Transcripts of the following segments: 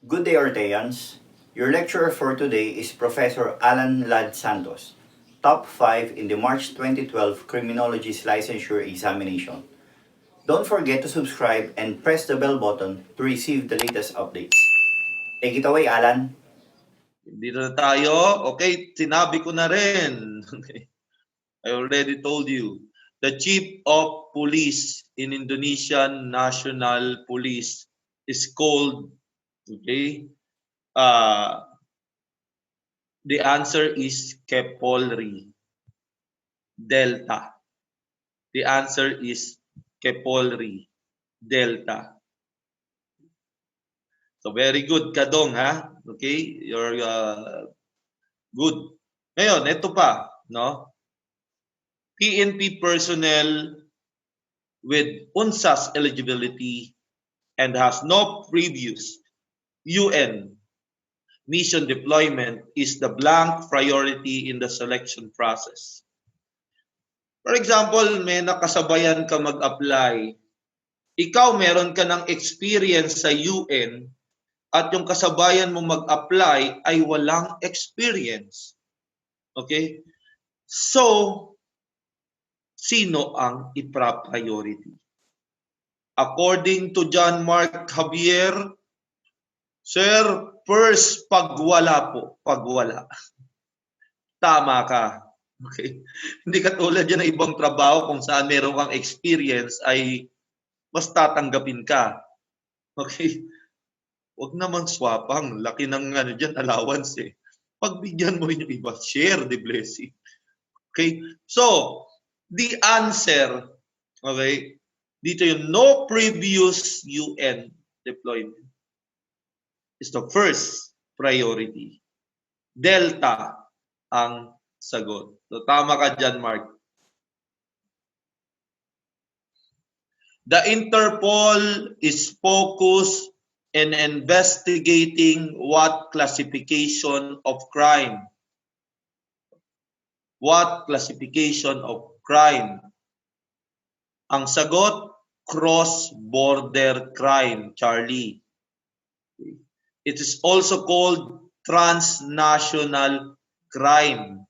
Good day, Orteans. Your lecturer for today is Professor Allan Santos, top 5 in the March 2012 Criminology's licensure examination. Don't forget to subscribe and press the bell button to receive the latest updates. Take it away, Allan. Dito na tayo. Okay, sinabi ko na rin. Okay. I already told you. The Chief of Police in Indonesian National Police is called, okay, the answer is Kepolri. Delta. The answer is Kepolri. Delta. So very good, Kadong, ha? Okay, you're good. Ngayon, ito pa, no? PNP personnel with UNSAS eligibility and has no previous UN mission deployment is the blank priority in the selection process. For example, may nakasabayan ka mag-apply. Ikaw meron ka ng experience sa UN at yung kasabayan mo mag-apply ay walang experience. Okay? So, sino ang ipra-priority? According to John Mark Javier, Sir, first, pagwala po. Pagwala. Tama ka. Okay? Hindi katulad yan ng ibang trabaho kung saan meron kang experience ay mas tatanggapin ka. Okay? Huwag naman swapang. Laki ng dyan, allowance eh. Pagbigyan mo yung iba, share the blessing. Okay? So, the answer, okay, dito yung no previous UN deployment is the first priority. Delta ang sagot. So, tama ka dyan, Mark. The Interpol is focused in investigating what classification of crime? What classification of crime? Ang sagot, cross-border crime, Charlie. It is also called transnational crime.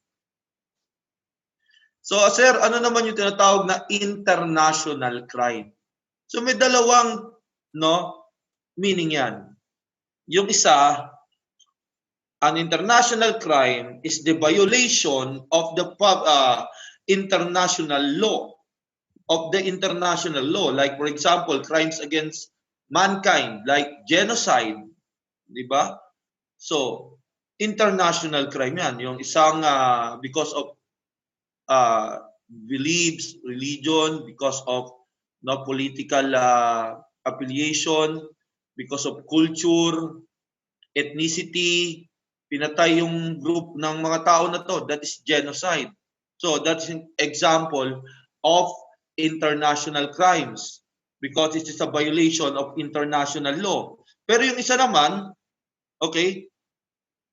So, sir, ano naman yung tinatawag na international crime? So, may dalawang meaning yan. Yung isa, an international crime is the violation of the international law. Of the international law. Like, for example, crimes against mankind, like genocide. Diba? So, international crime yan. Yung isang, because of beliefs, religion, because of political affiliation, because of culture, ethnicity, pinatay yung group ng mga tao na to. That is genocide. So, that's an example of international crimes because it is a violation of international law. Pero yung isa naman, okay,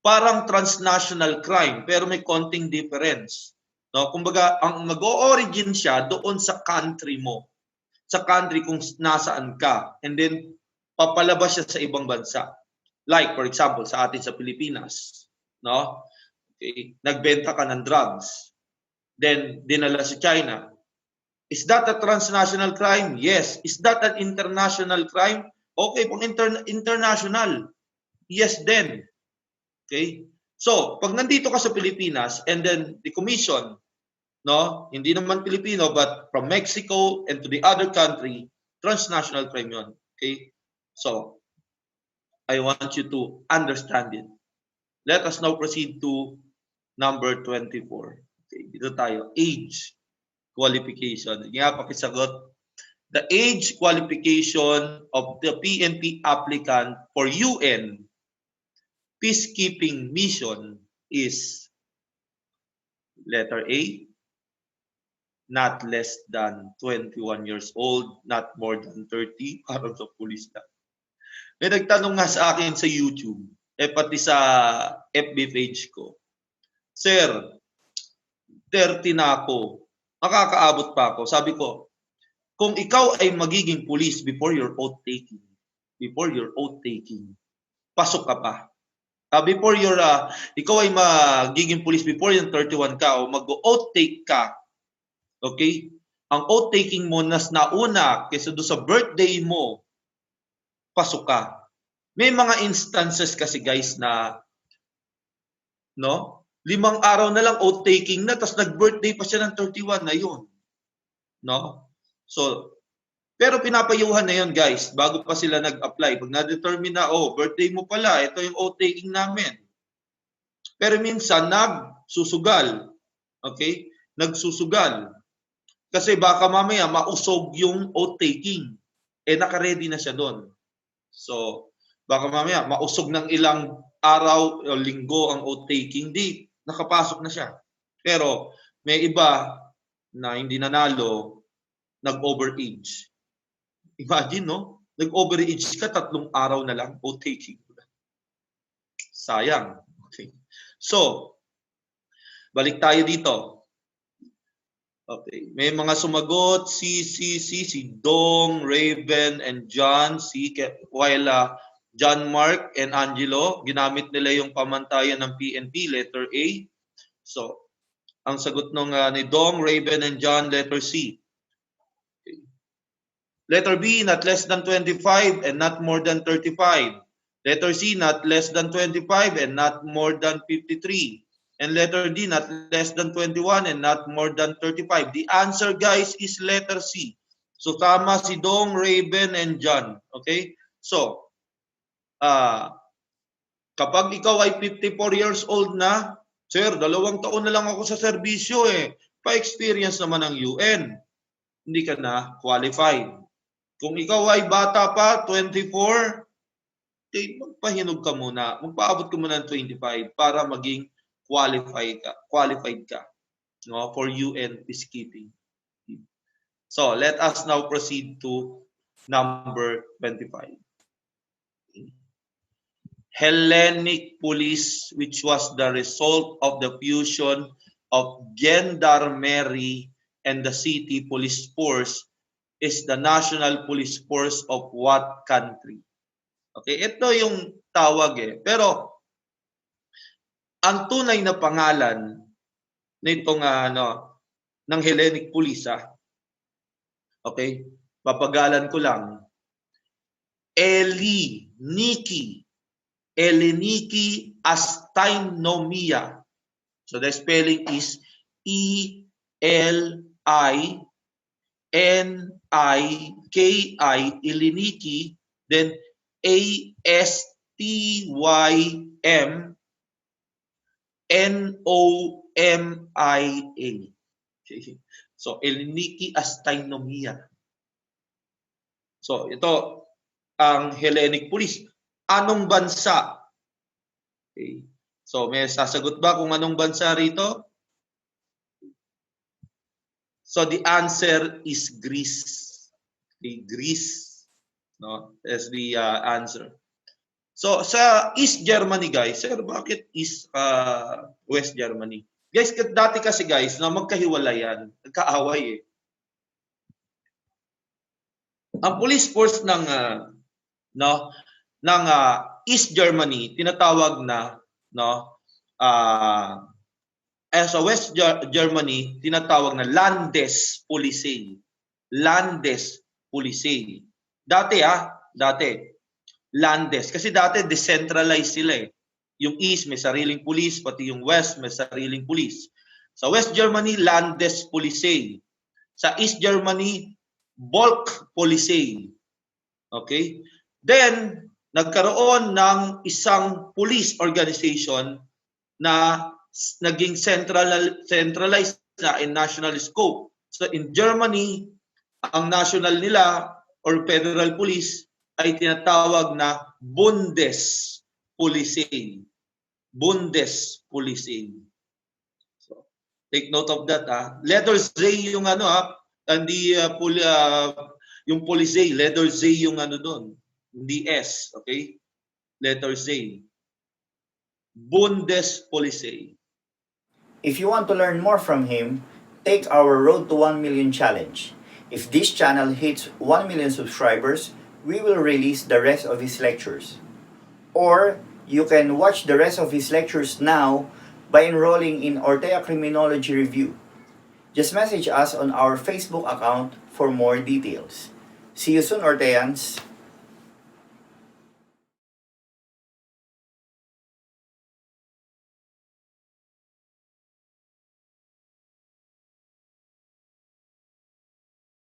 parang transnational crime pero may konting difference. No, kumbaga ang mag-o-origin siya doon sa country mo. Sa country kung nasaan ka and then papalabas siya sa ibang bansa. Like for example sa atin sa Pilipinas, no? Okay, nagbenta ka ng drugs. Then dinala sa China. Is that a transnational crime? Yes. Is that an international crime? Okay, kung international. Yes then. Okay? So, pag nandito ka sa Pilipinas and then the commission, no, hindi naman Pilipino but from Mexico and to the other country, transnational crime yun. Okay? So, I want you to understand it. Let us now proceed to number 24. Okay, dito tayo. Age qualification. Nga pakisagot. The age qualification of the PNP applicant for UN Peacekeeping mission is letter A, not less than 21 years old, not more than 30, parang sa police na. May nagtanong nga sa akin sa YouTube, pati sa FB page ko, Sir, 30 na ako, makakaabot pa ako. Sabi ko, kung ikaw ay magiging police before your oath taking, pasok ka pa. Before ikaw ay magiging police, before yung 31 ka o mag-oath take ka, okay? Ang oath taking mo nas nauna kaysa doon sa birthday mo, pasok ka. May mga instances kasi guys na, no? 5 araw na lang oath taking na, tapos nag-birthday pa siya ng 31 na yun. No? So, pero pinapayuhan na yun guys, bago pa sila nag-apply. Pag na-determine na, birthday mo pala, ito yung oath taking namin. Pero minsan, nagsusugal. Okay? Nagsusugal. Kasi baka mamaya mausog yung oath taking. Naka-ready na siya doon. So, baka mamaya mausog ng ilang araw o linggo ang oath taking. Di, nakapasok na siya. Pero may iba na hindi nanalo, nag-overage. Imagine, no? Nag-overage ka, 3 araw na lang oath taking. Sayang. Okay. So, balik tayo dito. Okay. May mga sumagot, si Dong, Raven, and John. While John Mark and Angelo, ginamit nila yung pamantayan ng PNP, letter A. So, ang sagot nung ni Dong, Raven, and John, letter C. Okay. Letter B, not less than 25 and not more than 35. Letter C, not less than 25 and not more than 53. And letter D, not less than 21 and not more than 35. The answer, guys, is letter C. So, tama si Dong, Raven, and John. Okay? So, kapag ikaw ay 54 years old na, sir, 2 taon na lang ako sa serbisyo Pa-experience naman ng UN. Hindi ka na qualified. Kung ikaw ay bata pa, 24, magpahinog ka muna. Magpaabot ka muna ng 25 para maging qualified ka, no, for UN Peacekeeping. So, let us now proceed to number 25. Hellenic Police, which was the result of the fusion of Gendarmerie and the city police force, is the national police force of what country? Okay, ito yung tawag Pero ang tunay na pangalan nitong ng Hellenic Police okay, papagalan ko lang. Hellenic Astainomia. So the spelling is E-L-I-N-I-K-I, Hellenic, then A-S-T-Y-M-N-O-M-I-A. Okay. So, Hellenic Astainomia. So, ito ang Hellenic Police. Anong bansa? Okay. So, may sasagot ba kung anong bansa rito? So, the answer is Greece. Okay, Greece. No, as the answer. So sa East Germany guys, sir, bakit East West Germany? Guys, dati kasi guys, na magkahiwalayan, nagkaaway Ang police force ng East Germany tinatawag na sa West Germany tinatawag na Landespolizei. Landespolizei. Dati Landes. Kasi dati decentralized sila Yung East may sariling police, pati yung West may sariling police. Sa West Germany, Landespolizei. Sa East Germany, Volkspolizei. Okay? Then, nagkaroon ng isang police organization na naging centralized na in national scope. So in Germany, ang national nila or federal police ay tinatawag na Bundespolizei. Bundespolizei. So, take note of that Letter Z yung hindi yung Polizei, letter Z yung doon. Hindi S, okay? Letter Z. Bundespolizei. If you want to learn more from him, take our Road to 1 Million challenge. If this channel hits 1 million subscribers, we will release the rest of his lectures. Or you can watch the rest of his lectures now by enrolling in Ortea Criminology Review. Just message us on our Facebook account for more details. See you soon, Orteans!